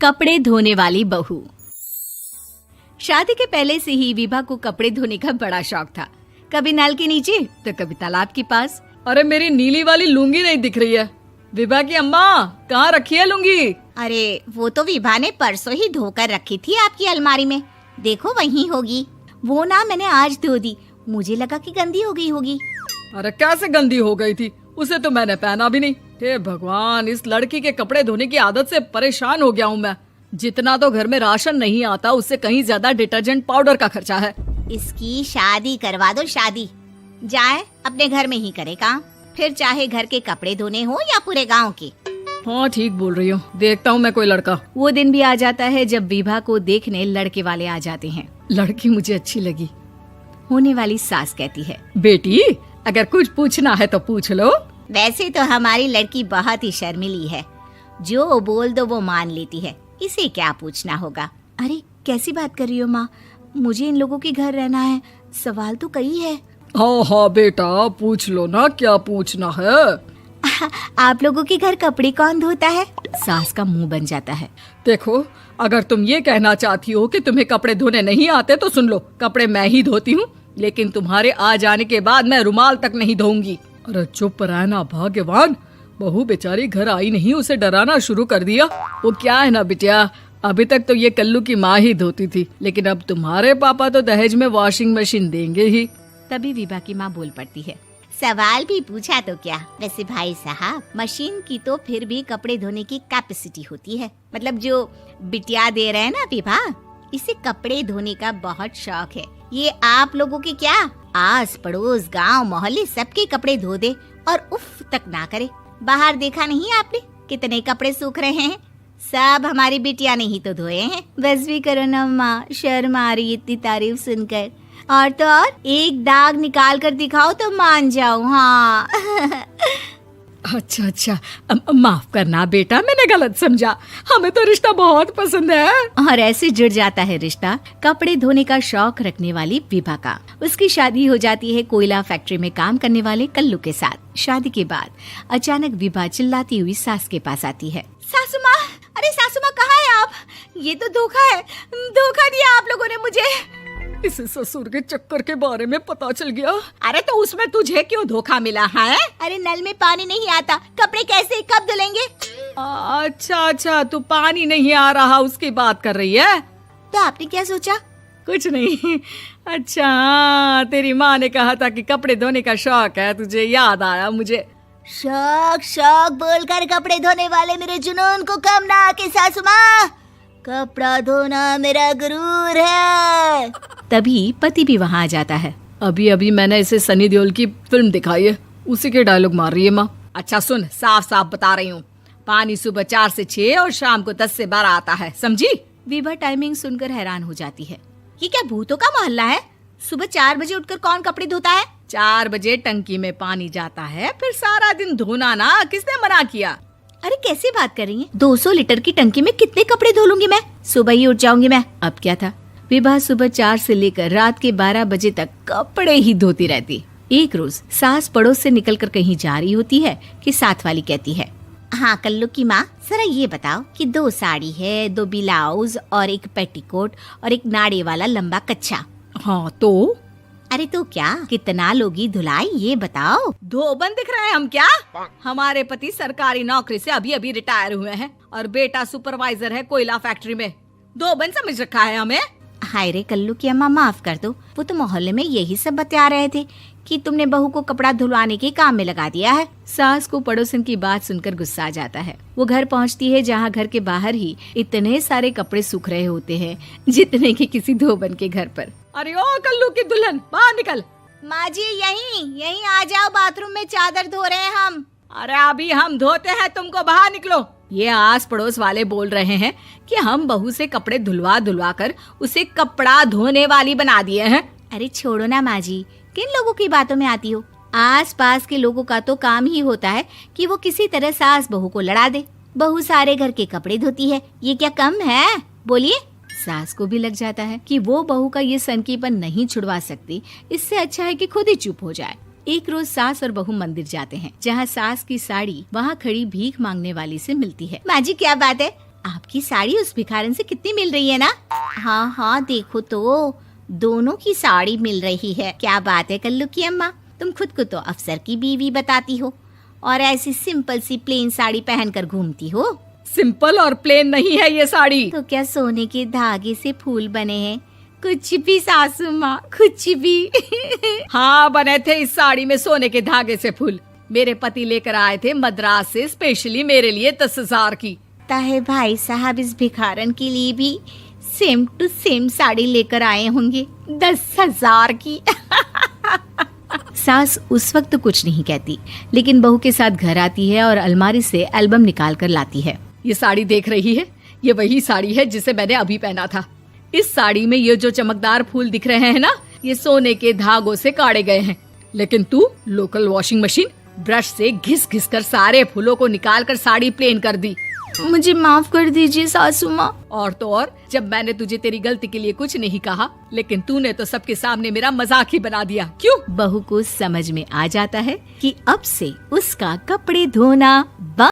कपड़े धोने वाली बहू। शादी के पहले से ही विभा को कपड़े धोने का बड़ा शौक था। कभी नल के नीचे तो कभी तालाब के पास। अरे मेरी नीली वाली लुंगी नहीं दिख रही है। विभा की अम्मा, कहाँ रखी है लुंगी? अरे वो तो विभा ने परसों ही धोकर रखी थी आपकी अलमारी में, देखो वहीं होगी। वो ना मैंने आज धो दी, मुझे लगा कि गंदी हो गई होगी। अरे कैसे गंदी हो गई थी? उसे तो मैंने पहना भी नहीं। हे भगवान, इस लड़की के कपड़े धोने की आदत से परेशान हो गया हूँ मैं। जितना तो घर में राशन नहीं आता, उससे कहीं ज्यादा डिटर्जेंट पाउडर का खर्चा है। इसकी शादी करवा दो, शादी जाए अपने घर में ही करे काम, फिर चाहे घर के कपड़े धोने हो या पूरे गांव के। हाँ ठीक बोल रही हूँ, देखता हूँ मैं कोई लड़का। वो दिन भी आ जाता है जब विभा को देखने लड़के वाले आ जाते हैं। लड़की मुझे अच्छी लगी। होने वाली सास कहती है, बेटी अगर कुछ पूछना है तो पूछ लो। वैसे तो हमारी लड़की बहुत ही शर्मीली है, जो बोल दो वो मान लेती है, इसे क्या पूछना होगा। अरे कैसी बात कर रही हो माँ, मुझे इन लोगों के घर रहना है, सवाल तो कई है। हाँ हाँ बेटा, पूछ लो ना, क्या पूछना है। आप लोगों के घर कपड़े कौन धोता है? सास का मुंह बन जाता है। देखो, अगर तुम ये कहना चाहती हो कि तुम्हें कपड़े धोने नहीं आते तो सुन लो, कपड़े मैं ही धोती हूँ, लेकिन तुम्हारे आ जाने के बाद मैं रुमाल तक नहीं धोऊंगी। अरे चुप रहना भाग्यवान, बहू बेचारी घर आई नहीं, उसे डराना शुरू कर दिया। वो क्या है ना बिटिया, अभी तक तो ये कल्लू की माँ ही धोती थी, लेकिन अब तुम्हारे पापा तो दहेज में वॉशिंग मशीन देंगे ही। तभी विभा की माँ बोल पड़ती है, सवाल भी पूछा तो क्या। वैसे भाई साहब, मशीन की तो फिर भी कपड़े धोने की कैपेसिटी होती है। मतलब जो बिटिया दे रहे हैं ना विभा, इसे कपड़े धोने का बहुत शौक है। ये आप लोगों के क्या, आस पड़ोस गांव मोहल्ले सबके कपड़े धो दे और उफ तक ना करे। बाहर देखा नहीं आपने कितने कपड़े सूख रहे हैं? सब हमारी बिटिया ने ही तो धोए हैं। बस भी करो ना माँ, शर्म आ रही इतनी तारीफ सुनकर। और तो और एक दाग निकाल कर दिखाओ तो मान जाओ। हाँ अच्छा, माफ करना बेटा, मैंने गलत समझा। हमें तो रिश्ता बहुत पसंद है। और ऐसे जुड़ जाता है रिश्ता कपड़े धोने का शौक रखने वाली विभा का। उसकी शादी हो जाती है कोयला फैक्ट्री में काम करने वाले कल्लू के साथ। शादी के बाद अचानक विभा चिल्लाती हुई सास के पास आती है। सासू माँ, अरे सासू माँ कहाँ है आप? ये तो धोखा है, धोखा दिया आप लोगों ने मुझे। इसे ससुर के चक्कर के बारे में पता चल गया। अरे तो उसमें तुझे क्यों धोखा मिला है? अरे नल में पानी नहीं आता, कपड़े कैसे कब धुलेंगे? अच्छा, तू पानी नहीं आ रहा उसकी बात कर रही है। तो आपने क्या सोचा? कुछ नहीं। अच्छा, तेरी माँ ने कहा था कि कपड़े धोने का शौक है तुझे, याद आया मुझे। शौक बोलकर कपड़े धोने वाले मेरे जुनून को कम ना आके सासू माँ, कपड़ा धोना मेरा गुरूर है। तभी पति भी वहाँ आ जाता है। अभी मैंने इसे सनी देओल की फिल्म दिखाई है, उसी के डायलॉग मार रही है माँ। अच्छा सुन, साफ साफ बता रही हूँ, पानी सुबह 4 से 6 और शाम को 10 से 12 आता है, समझी? विभा टाइमिंग सुनकर हैरान हो जाती है। ये क्या भूतों का मोहल्ला है? सुबह 4 बजे उठकर कौन कपड़े धोता है? 4 बजे टंकी में पानी जाता है, फिर सारा दिन धोना ना, किसने मना किया? अरे कैसी बात कर रही हैं? 200 लीटर की टंकी में कितने कपड़े धो लूंगी मैं? सुबह ही उठ जाऊंगी मैं। अब क्या था, विभा सुबह 4 से लेकर रात के 12 बजे तक कपड़े ही धोती रहती। एक रोज सास पड़ोस से निकलकर कहीं जा रही होती है कि साथ वाली कहती है, हाँ कल्लू की माँ, जरा ये बताओ कि 2 साड़ी है, 2 ब्लाउज और एक पेटीकोट और एक नाड़े वाला लंबा कच्छा। हाँ तो? अरे तो क्या, कितना लोगी धुलाई ये बताओ। धोबन दिख रहे हैं हम क्या? हमारे पति सरकारी नौकरी से अभी रिटायर हुए हैं और बेटा सुपरवाइजर है कोयला फैक्ट्री में। धोबन समझ रखा है हमें? हाय रे कल्लू की अम्मा, माफ कर दो, वो तो मोहल्ले में यही सब बता रहे थे कि तुमने बहू को कपड़ा धुलवाने के काम में लगा दिया है। सास को पड़ोसन की बात सुनकर गुस्सा आ जाता है। वो घर पहुंचती है जहां घर के बाहर ही इतने सारे कपड़े सूख रहे होते हैं जितने कि किसी धोबन के घर पर। अरे ओ कल्लू की दुल्हन, बाहर निकल। माँ जी यहीं आ जाओ, बाथरूम में चादर धो रहे हैं हम। अरे अभी हम धोते हैं, तुमको बाहर निकलो। ये आस पड़ोस वाले बोल रहे हैं कि हम बहू से कपड़े धुलवा कर उसे कपड़ा धोने वाली बना दिए हैं। अरे छोड़ो ना माँ जी, किन लोगों की बातों में आती हो? आस पास के लोगों का तो काम ही होता है कि वो किसी तरह सास बहू को लड़ा दे। बहू सारे घर के कपड़े धोती है, ये क्या कम है? बोलिए। सास को भी लग जाता है कि वो बहू का ये सनकीपन नहीं छुड़वा सकती, इससे अच्छा है कि खुद ही चुप हो जाए। एक रोज सास और बहू मंदिर जाते हैं, जहाँ सास की साड़ी वहाँ खड़ी भीख मांगने वाली से मिलती है। माँ जी क्या बात है, आपकी साड़ी उस भिखारन से कितनी मिल रही है ना? हाँ हाँ, देखो तो दोनों की साड़ी मिल रही है। क्या बात है कल्लू की अम्मा, तुम खुद को तो अफसर की बीवी बताती हो और ऐसी सिंपल सी प्लेन साड़ी पहनकर घूमती हो। सिंपल और प्लेन नहीं है ये साड़ी। तो क्या सोने के धागे से फूल बने हैं? कुछ भी सासू माँ, कुछ भी। हाँ, बने थे इस साड़ी में सोने के धागे से फूल। मेरे पति लेकर आए थे मद्रास से स्पेशली मेरे लिए 10,000 की। ताहे भाई साहब इस भिखारन के लिए भी सेम टू सेम साड़ी लेकर आए होंगे 10,000 की। सास उस वक्त तो कुछ नहीं कहती, लेकिन बहू के साथ घर आती है और अलमारी से एल्बम निकाल कर लाती है। ये साड़ी देख रही है, ये वही साड़ी है जिसे मैंने अभी पहना था। इस साड़ी में ये जो चमकदार फूल दिख रहे हैं ना, ये सोने के धागों से काढ़े गए हैं। लेकिन तू लोकल वॉशिंग मशीन ब्रश से घिस घिस कर सारे फूलों को निकाल कर साड़ी प्लेन कर दी। मुझे माफ कर दीजिए सासू माँ। और तो और, जब मैंने तुझे तेरी गलती के लिए कुछ नहीं कहा, लेकिन तूने तो सबके सामने मेरा मजाक ही बना दिया। क्यों? बहू को समझ में आ जाता है कि अब से उसका कपड़े धोना